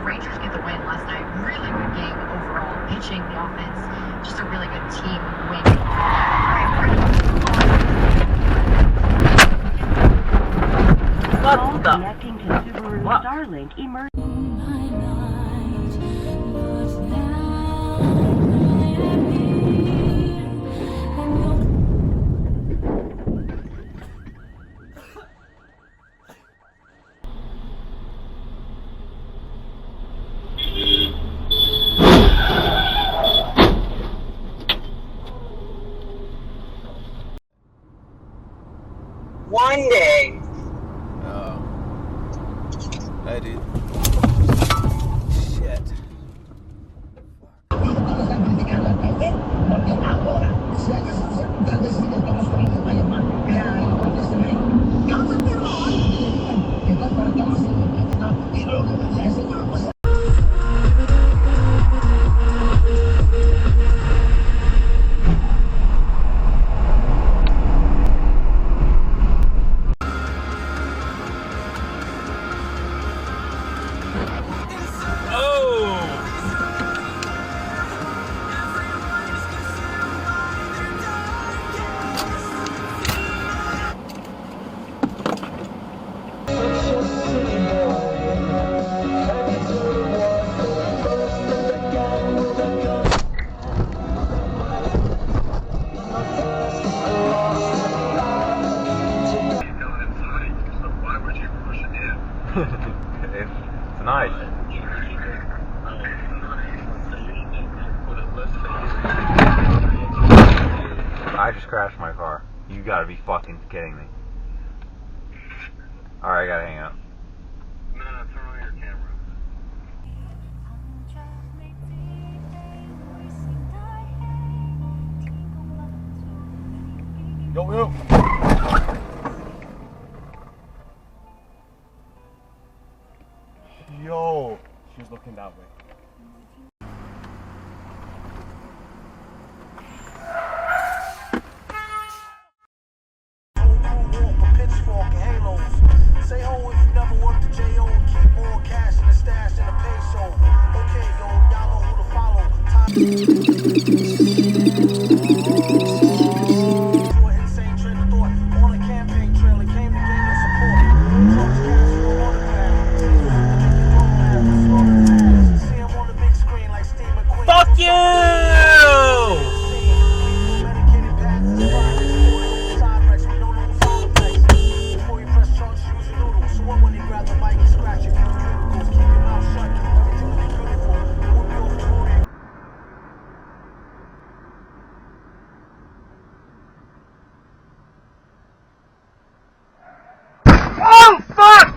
Rangers get the win last night. Really good game overall. Pitching, the offense, just a really good team win. What the? Connecting to Subaru Starlink emergency. One day. Oh. Hey, dude. Shit. It's nice. I just crashed my car. You gotta be fucking kidding me. Alright, I gotta hang up. No, turn on your camera. Yo. Yo. She was looking that way. Fuck you! Oh, fuck!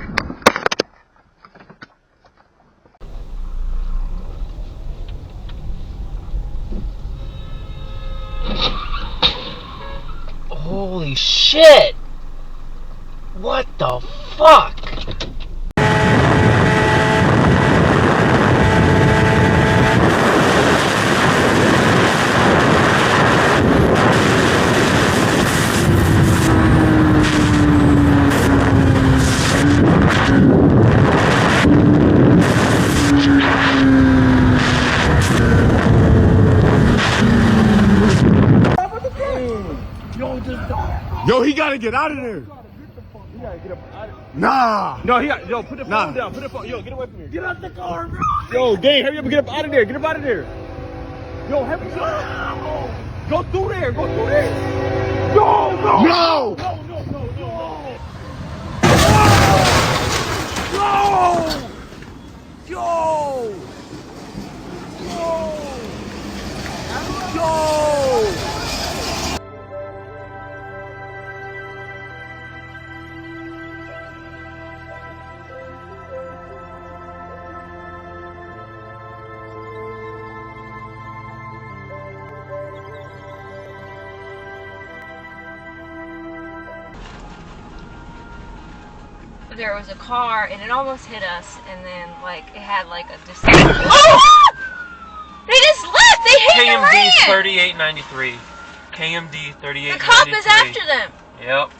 Holy shit! What the fuck? Yo, he gotta get out of there. You gotta get up out of here. Nah. No, he got. Yo, put the phone down. Put the phone. Yo, get away from here. Get out the car, bro. Yo, gang, hurry up and get up out of there. Get up out of there. Yo, hurry up. Go through there. Go through there. No, no. No. No, no, no, no. Yo. Yo. Yo. Yo. There was a car and it almost hit us, and then like it had like a They just left. They hit and ran. KMD 3893. KMD 3893. The cop is after them. Yep.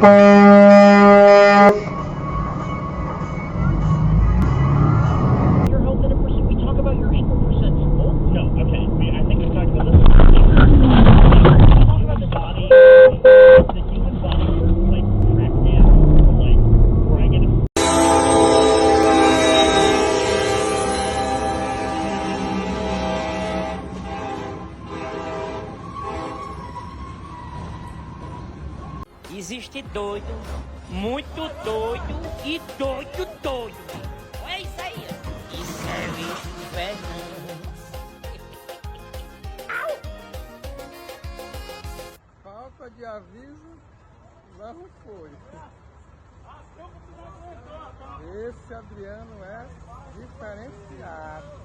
Your health at a percent. We talk about your ankle percent. Oh, no, okay. I think we've talked about this. We talk about the body. The human body works like Trackman. Like, where I get a Existe doido, muito doido e doido doido. Olha isso aí. Isso é bicho Fernando. Falta de aviso, lá não foi. Esse Adriano é diferenciado.